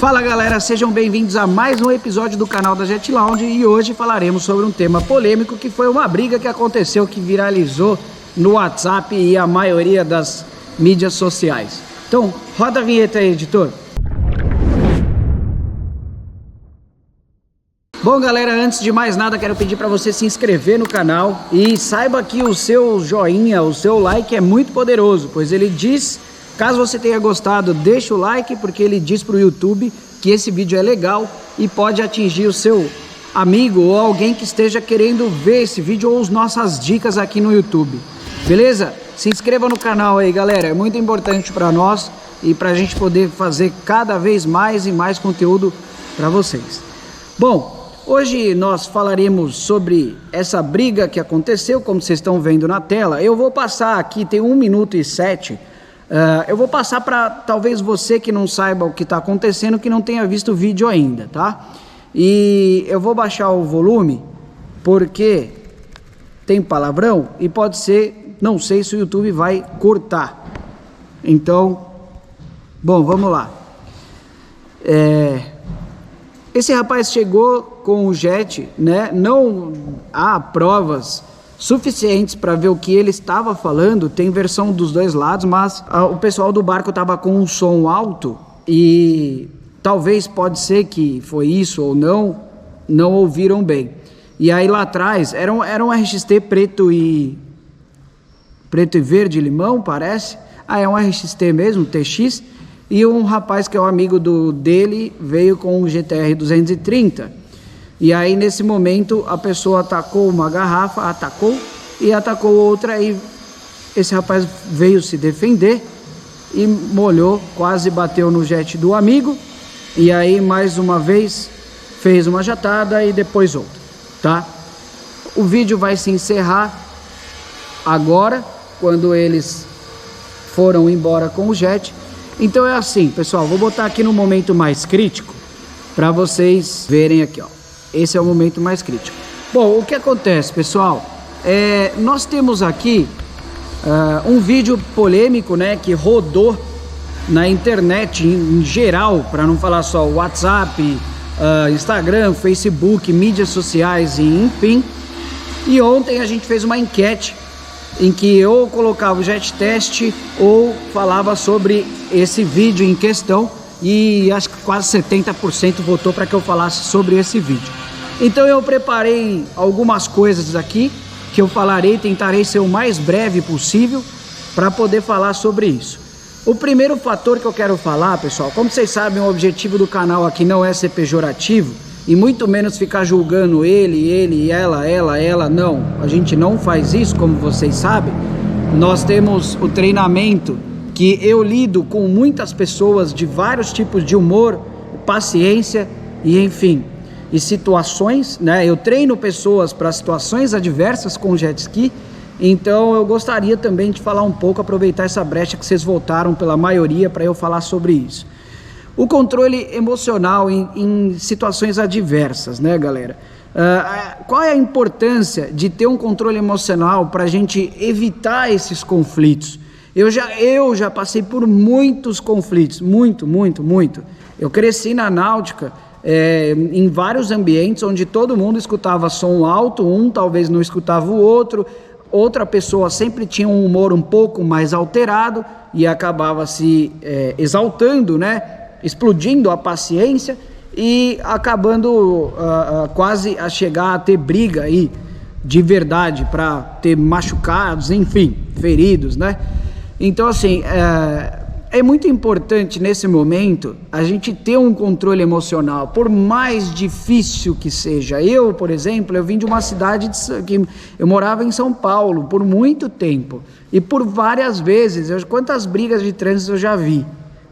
Fala galera, sejam bem-vindos a mais um episódio do canal da Jet Lounge e hoje falaremos sobre um tema polêmico que foi uma briga que aconteceu, que viralizou no WhatsApp e a maioria das mídias sociais. Então, roda a vinheta aí, editor. Bom galera, antes de mais nada quero pedir para você se inscrever no canal e saiba que o seu joinha, o seu like é muito poderoso, pois ele diz, caso você tenha gostado, deixa o like, porque ele diz para o YouTube que esse vídeo é legal e pode atingir o seu amigo ou alguém que esteja querendo ver esse vídeo ou as nossas dicas aqui no YouTube, beleza? Se inscreva no canal aí galera, é muito importante para nós e para a gente poder fazer cada vez mais e mais conteúdo para vocês. Bom, hoje nós falaremos sobre essa briga que aconteceu, como vocês estão vendo na tela. Eu vou passar aqui, tem 1 minuto e 7. Eu vou passar para talvez você que não saiba o que está acontecendo, que não tenha visto o vídeo ainda, tá? E eu vou baixar o volume, porque tem palavrão e pode ser, não sei se o YouTube vai cortar. Então, bom, vamos lá. Esse rapaz chegou com o jet, né? Não há provas suficientes para ver o que ele estava falando, tem versão dos dois lados, mas o pessoal do barco estava com um som alto e talvez pode ser que foi isso ou não ouviram bem. E aí lá atrás era um RXT preto e verde limão, parece. É um RXT mesmo, TX. E um rapaz que é um amigo dele veio com um GTR 230. E aí nesse momento a pessoa atacou uma garrafa, atacou outra e esse rapaz veio se defender e molhou, quase bateu no jet do amigo. E aí mais uma vez fez uma jatada e depois outra, tá? O vídeo vai se encerrar agora, quando eles foram embora com o jet. Então é assim, pessoal, vou botar aqui no momento mais crítico para vocês verem aqui, ó. Esse é o momento mais crítico. Bom, o que acontece, pessoal? Nós temos aqui um vídeo polêmico, né, que rodou na internet em geral, para não falar só WhatsApp, Instagram, Facebook, mídias sociais e enfim. E ontem a gente fez uma enquete em que eu colocava o jet test ou falava sobre esse vídeo em questão e acho que quase 70% votou para que eu falasse sobre esse vídeo. Então eu preparei algumas coisas aqui que eu falarei, tentarei ser o mais breve possível para poder falar sobre isso. O primeiro fator que eu quero falar, pessoal, como vocês sabem, o objetivo do canal aqui não é ser pejorativo e muito menos ficar julgando ele, ela, não. A gente não faz isso, como vocês sabem. Nós temos o treinamento que eu lido com muitas pessoas de vários tipos de humor, paciência e enfim, e situações, né? Eu treino pessoas para situações adversas com jet ski, então eu gostaria também de falar um pouco, aproveitar essa brecha que vocês votaram pela maioria para eu falar sobre isso. O controle emocional em situações adversas, né, galera? Qual é a importância de ter um controle emocional para a gente evitar esses conflitos? Eu já passei por muitos conflitos, muito. Eu cresci na náutica, em vários ambientes onde todo mundo escutava som alto, um talvez não escutava o outro, outra pessoa sempre tinha um humor um pouco mais alterado e acabava se exaltando, né? Explodindo a paciência e acabando quase a chegar a ter briga aí de verdade, para ter machucados, enfim, feridos, né? Então assim, é muito importante nesse momento a gente ter um controle emocional, por mais difícil que seja. Eu, por exemplo, eu vim de uma cidade que eu morava em São Paulo por muito tempo e por várias vezes, quantas brigas de trânsito eu já vi,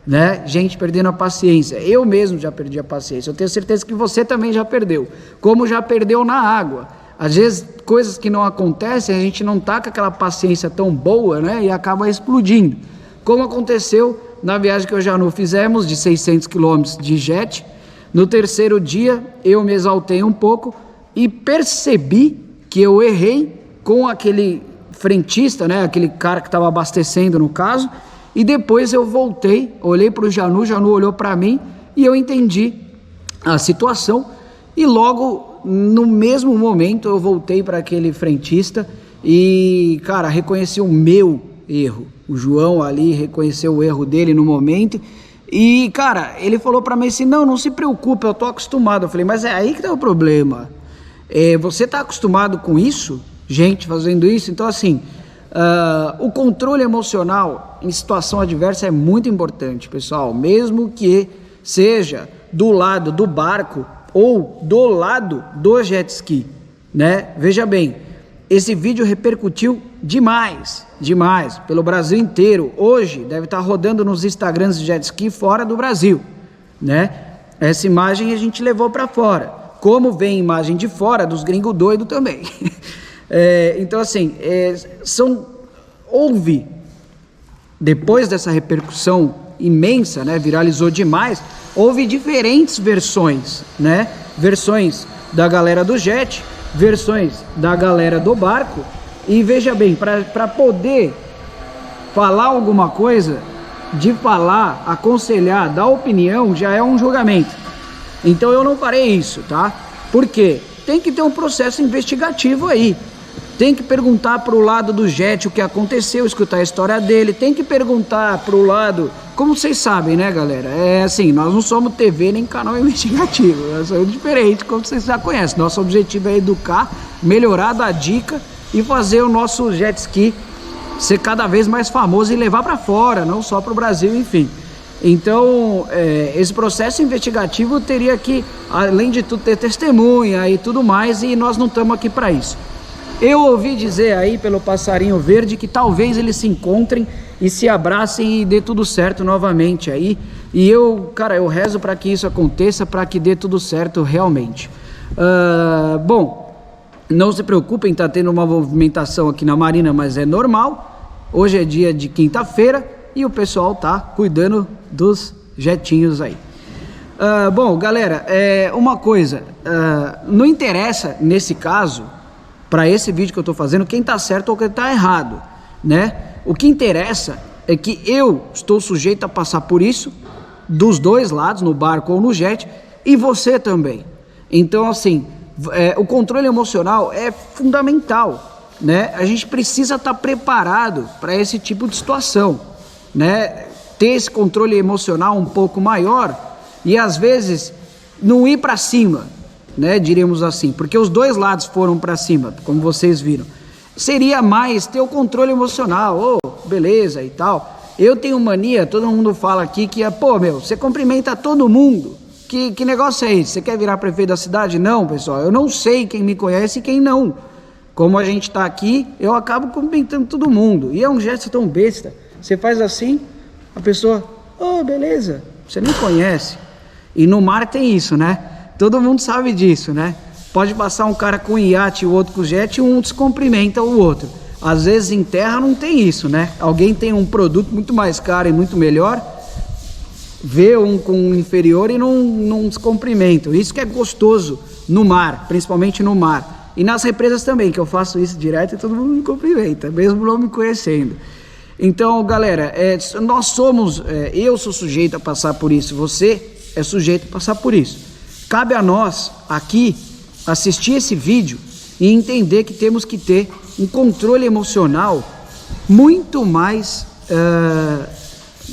né? Gente perdendo a paciência. Eu mesmo já perdi a paciência. Eu tenho certeza que você também já perdeu, como já perdeu na água. Às vezes coisas que não acontecem, a gente não tá com aquela paciência tão boa, né? E acaba explodindo, como aconteceu na viagem que eu já não fizemos de 600 km de jet. No terceiro dia eu me exaltei um pouco e percebi que eu errei com aquele frentista, né? Aquele cara que estava abastecendo no caso. E depois eu voltei, olhei para o Janu olhou para mim e eu entendi a situação e logo no mesmo momento eu voltei para aquele frentista e, cara, reconheci o meu erro. O João ali reconheceu o erro dele no momento e, cara, ele falou para mim assim, não se preocupe, eu tô acostumado. Eu falei, mas é aí que tá o problema. Você tá acostumado com isso? Gente fazendo isso? Então, assim, o controle emocional em situação adversa é muito importante, pessoal. Mesmo que seja do lado do barco ou do lado do jet ski, né? Veja bem, esse vídeo repercutiu demais pelo Brasil inteiro. Hoje deve estar rodando nos Instagrams de jet ski fora do Brasil, né? Essa imagem a gente levou para fora, como vem imagem de fora dos gringos doidos também. Então, assim, houve, depois dessa repercussão imensa, né, viralizou demais, houve diferentes versões, né, versões da galera do jet, versões da galera do barco, e veja bem, para poder falar alguma coisa, de falar, aconselhar, dar opinião, já é um julgamento. Então eu não farei isso, tá? Por quê? Tem que ter um processo investigativo aí. Tem que perguntar para o lado do jet o que aconteceu, escutar a história dele. Tem que perguntar para o lado... Como vocês sabem, né, galera? É assim, nós não somos TV nem canal investigativo. Nós somos diferentes, como vocês já conhecem. Nosso objetivo é educar, melhorar, dar dica e fazer o nosso jet ski ser cada vez mais famoso e levar para fora, não só para o Brasil, enfim. Então, esse processo investigativo teria que, além de tudo, ter testemunha e tudo mais, e nós não estamos aqui para isso. Eu ouvi dizer aí pelo passarinho verde que talvez eles se encontrem e se abracem e dê tudo certo novamente aí. E eu rezo para que isso aconteça, para que dê tudo certo realmente. Bom, não se preocupem, tá tendo uma movimentação aqui na Marina, mas é normal. Hoje é dia de quinta-feira e o pessoal tá cuidando dos jetinhos aí. Bom, galera, uma coisa, não interessa nesse caso, para esse vídeo que eu tô fazendo, quem tá certo ou quem tá errado, né? O que interessa é que eu estou sujeito a passar por isso, dos dois lados, no barco ou no jet, e você também. Então, assim, o controle emocional é fundamental, né? A gente precisa estar preparado para esse tipo de situação, né? Ter esse controle emocional um pouco maior e, às vezes, não ir para cima, né, diríamos assim, porque os dois lados foram para cima, como vocês viram. Seria mais ter o controle emocional, beleza e tal. Eu tenho mania, todo mundo fala aqui que você cumprimenta todo mundo. Que negócio é esse? Você quer virar prefeito da cidade? Não, pessoal, eu não sei quem me conhece e quem não. Como a gente está aqui, eu acabo cumprimentando todo mundo. E é um gesto tão besta. Você faz assim, a pessoa, beleza, você nem conhece. E no mar tem isso, né? Todo mundo sabe disso, né? Pode passar um cara com iate e o outro com jet e um descumprimenta o outro. Às vezes em terra não tem isso, né? Alguém tem um produto muito mais caro e muito melhor, vê um com um inferior e não descumprimenta. Isso que é gostoso no mar, principalmente no mar. E nas represas também, que eu faço isso direto e todo mundo me cumprimenta, mesmo não me conhecendo. Então, galera, eu sou sujeito a passar por isso, você é sujeito a passar por isso. Cabe a nós aqui assistir esse vídeo e entender que temos que ter um controle emocional muito mais,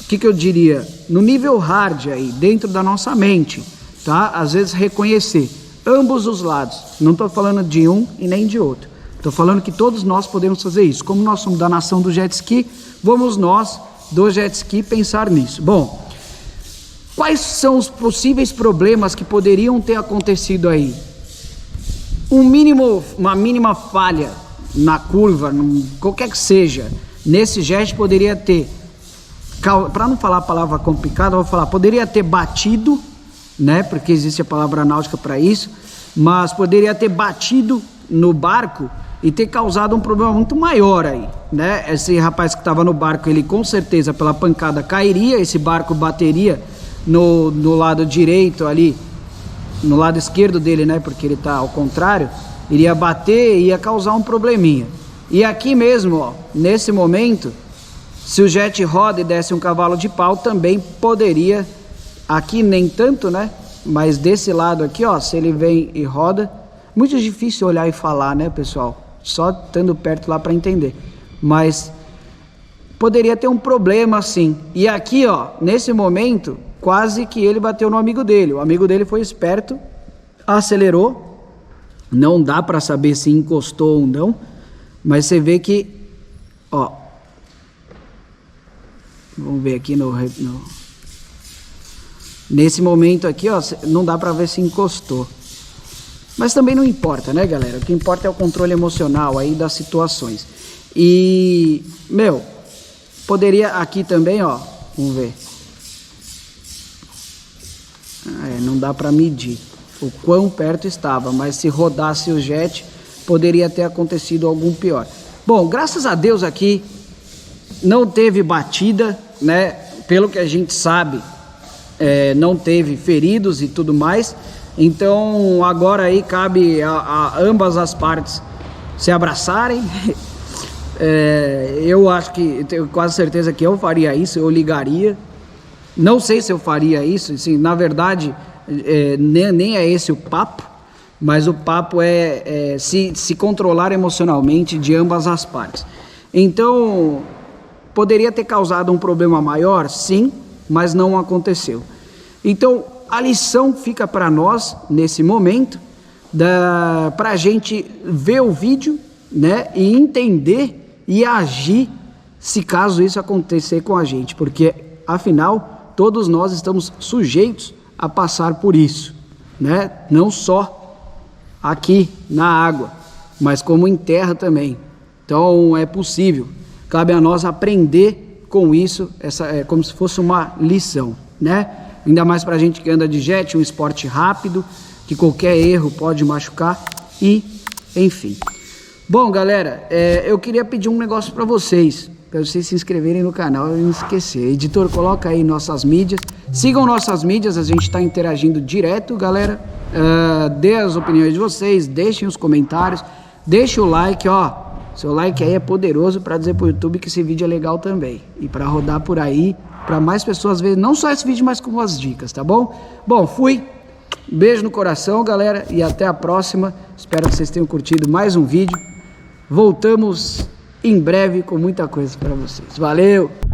que eu diria, no nível hard aí, dentro da nossa mente, tá? Às vezes reconhecer ambos os lados, não estou falando de um e nem de outro, estou falando que todos nós podemos fazer isso. Como nós somos da nação do jet ski, vamos nós do jet ski pensar nisso. Bom, quais são os possíveis problemas que poderiam ter acontecido aí? Uma mínima falha na curva, qualquer que seja, nesse jet poderia ter, para não falar a palavra complicada, eu vou falar, poderia ter batido, né? Porque existe a palavra náutica para isso, mas poderia ter batido no barco e ter causado um problema muito maior aí, né? Esse rapaz que estava no barco, ele com certeza pela pancada cairia, esse barco bateria no lado direito ali, no lado esquerdo dele, né, porque ele tá ao contrário, iria bater e ia causar um probleminha. E aqui mesmo, nesse momento, se o jet roda e desse um cavalo de pau, também poderia Aqui nem tanto, né? Mas desse lado aqui, ó, se ele vem e roda, muito difícil olhar e falar, né, pessoal? Só estando perto lá para entender. Mas poderia ter um problema, sim. E aqui, ó, nesse momento, quase que ele bateu no amigo dele. O amigo dele foi esperto, acelerou. Não dá para saber se encostou ou não, mas você vê que, ó, vamos ver aqui nesse momento aqui, ó, não dá para ver se encostou. Mas também não importa, né, galera? O que importa é o controle emocional aí das situações. E, meu, poderia aqui também, ó, vamos ver. Não dá para medir o quão perto estava, mas se rodasse o jet, poderia ter acontecido algum pior. Bom, graças a Deus aqui não teve batida, né? Pelo que a gente sabe, não teve feridos e tudo mais. Então agora aí cabe a ambas as partes se abraçarem. Eu acho que, tenho quase certeza que eu faria isso, eu ligaria. Não sei se eu faria isso, assim, na verdade, nem é esse o papo, mas o papo é se controlar emocionalmente de ambas as partes. Então, poderia ter causado um problema maior, sim, mas não aconteceu. Então, a lição fica para nós, nesse momento, para a gente ver o vídeo, né, e entender e agir se caso isso acontecer com a gente, porque, afinal, todos nós estamos sujeitos a passar por isso, né? Não só aqui na água, mas como em terra também. Então é possível, cabe a nós aprender com isso, como se fosse uma lição, né? Ainda mais para a gente que anda de jet, um esporte rápido, que qualquer erro pode machucar e, enfim. Bom, galera, eu queria pedir um negócio para vocês se inscreverem no canal e não esquecer. Editor, coloca aí nossas mídias. Sigam nossas mídias, a gente está interagindo direto, galera. Dê as opiniões de vocês, deixem os comentários, deixem o like, ó. Seu like aí é poderoso para dizer pro YouTube que esse vídeo é legal também. E para rodar por aí, para mais pessoas verem, não só esse vídeo, mas com as dicas, tá bom? Bom, fui. Beijo no coração, galera, e até a próxima. Espero que vocês tenham curtido mais um vídeo. Voltamos em breve com muita coisa para vocês. Valeu!